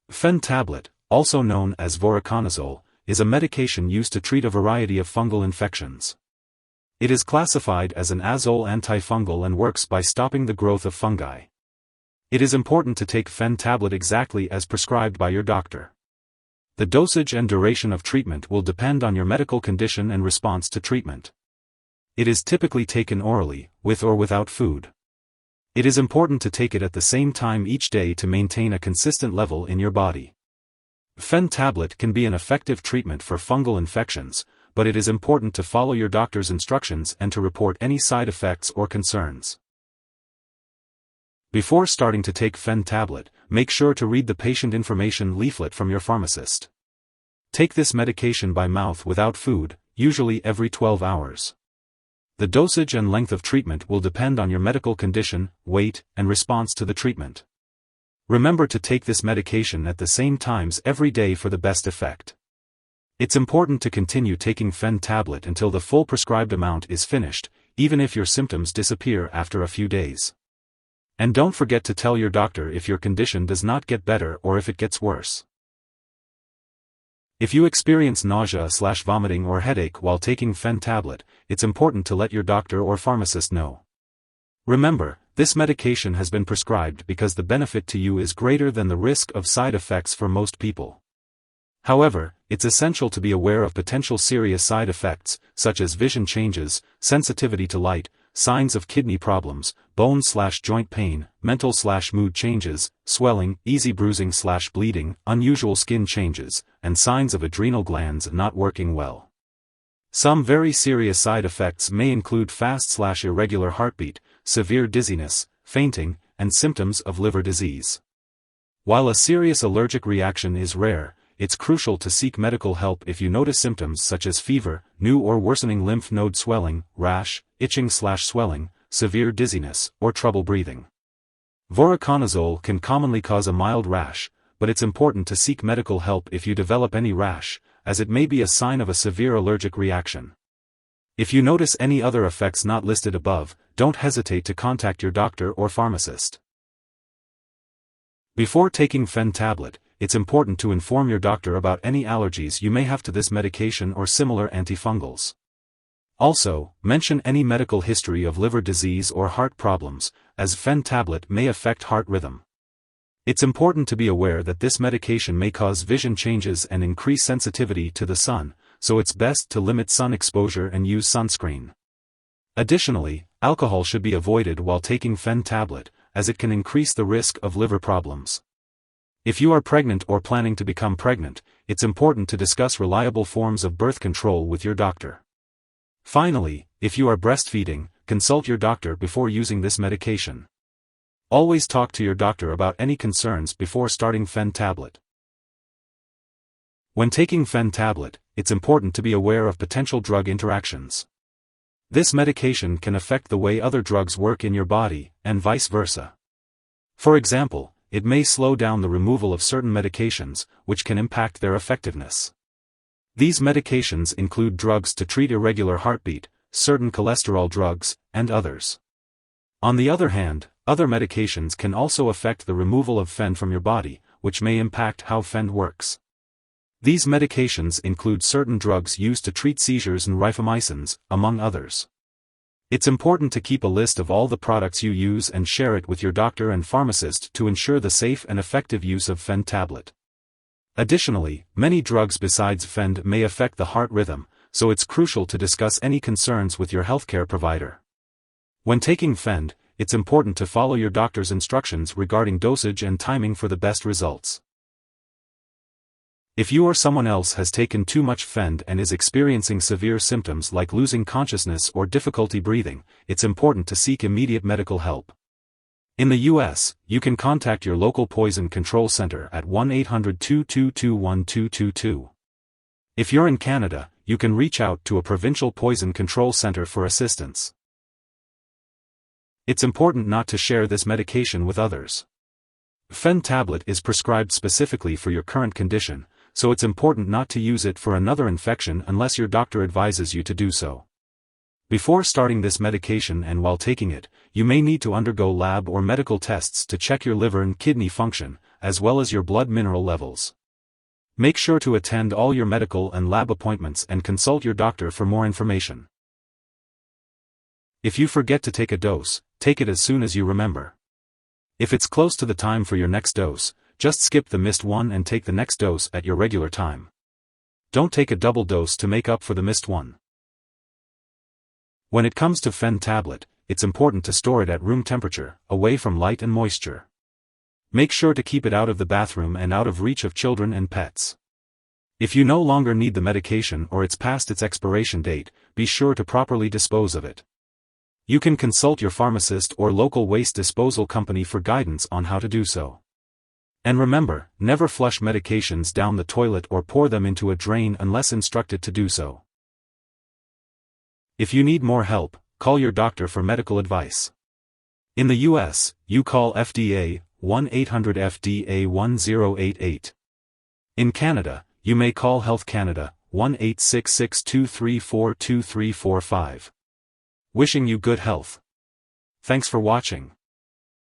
Vfend Tablet, also known as Voriconazole, is a medication used to treat a variety of fungal infections. It is classified as an azole antifungal and works by stopping the growth of fungi. It is important to take Vfend Tablet exactly as prescribed by your doctor. The dosage and duration of treatment will depend on your medical condition and response to treatment. It is typically taken orally, with or without food. It is important to take it at the same time each day to maintain a consistent level in your body. Vfend Tablet can be an effective treatment for fungal infections, but it is important to follow your doctor's instructions and to report any side effects or concerns. Before starting to take Vfend Tablet, make sure to read the patient information leaflet from your pharmacist. Take this medication by mouth without food, usually every 12 hours. The dosage and length of treatment will depend on your medical condition, weight, and response to the treatment. Remember to take this medication at the same times every day for the best effect. It's important to continue taking Vfend Tablet until the full prescribed amount is finished, even if your symptoms disappear after a few days. And don't forget to tell your doctor if your condition does not get better or if it gets worse. If you experience nausea/vomiting or headache while taking Vfend Tablet, it's important to let your doctor or pharmacist know. Remember, this medication has been prescribed because the benefit to you is greater than the risk of side effects for most people. However, it's essential to be aware of potential serious side effects, such as vision changes, sensitivity to light, signs of kidney problems, bone/joint pain, mental/mood changes, swelling, easy bruising/bleeding, unusual skin changes, and signs of adrenal glands not working well. Some very serious side effects may include fast/irregular heartbeat, severe dizziness, fainting, and symptoms of liver disease. While a serious allergic reaction is rare, it's crucial to seek medical help if you notice symptoms such as fever, new or worsening lymph node swelling, rash, itching/swelling, severe dizziness, or trouble breathing. Voriconazole can commonly cause a mild rash, but it's important to seek medical help if you develop any rash, as it may be a sign of a severe allergic reaction. If you notice any other effects not listed above, don't hesitate to contact your doctor or pharmacist. Before taking Vfend Tablet, it's important to inform your doctor about any allergies you may have to this medication or similar antifungals. Also, mention any medical history of liver disease or heart problems, as Vfend Tablet may affect heart rhythm. It's important to be aware that this medication may cause vision changes and increase sensitivity to the sun, so it's best to limit sun exposure and use sunscreen. Additionally, alcohol should be avoided while taking Vfend Tablet, as it can increase the risk of liver problems. If you are pregnant or planning to become pregnant, it's important to discuss reliable forms of birth control with your doctor. Finally, if you are breastfeeding, consult your doctor before using this medication. Always talk to your doctor about any concerns before starting Vfend Tablet. When taking Vfend Tablet, it's important to be aware of potential drug interactions. This medication can affect the way other drugs work in your body, and vice versa. For example, it may slow down the removal of certain medications, which can impact their effectiveness. These medications include drugs to treat irregular heartbeat, certain cholesterol drugs, and others. On the other hand, other medications can also affect the removal of Vfend from your body, which may impact how Vfend works. These medications include certain drugs used to treat seizures and rifamycins, among others. It's important to keep a list of all the products you use and share it with your doctor and pharmacist to ensure the safe and effective use of Vfend Tablet. Additionally, many drugs besides Vfend may affect the heart rhythm, so it's crucial to discuss any concerns with your healthcare provider. When taking Vfend, it's important to follow your doctor's instructions regarding dosage and timing for the best results. If you or someone else has taken too much Vfend and is experiencing severe symptoms like losing consciousness or difficulty breathing, it's important to seek immediate medical help. In the U.S., you can contact your local poison control center at 1-800-222-1222. If you're in Canada, you can reach out to a provincial poison control center for assistance. It's important not to share this medication with others. Vfend Tablet is prescribed specifically for your current condition, so it's important not to use it for another infection unless your doctor advises you to do so. Before starting this medication and while taking it, you may need to undergo lab or medical tests to check your liver and kidney function, as well as your blood mineral levels. Make sure to attend all your medical and lab appointments and consult your doctor for more information. If you forget to take a dose, take it as soon as you remember. If it's close to the time for your next dose, just skip the missed one and take the next dose at your regular time. Don't take a double dose to make up for the missed one. When it comes to Vfend Tablet, it's important to store it at room temperature, away from light and moisture. Make sure to keep it out of the bathroom and out of reach of children and pets. If you no longer need the medication or it's past its expiration date, be sure to properly dispose of it. You can consult your pharmacist or local waste disposal company for guidance on how to do so. And remember, never flush medications down the toilet or pour them into a drain unless instructed to do so. If you need more help, call your doctor for medical advice. In the US, you call FDA 1-800-FDA-1088. In Canada, you may call Health Canada 1-866-234-2345. Wishing you good health. Thanks for watching.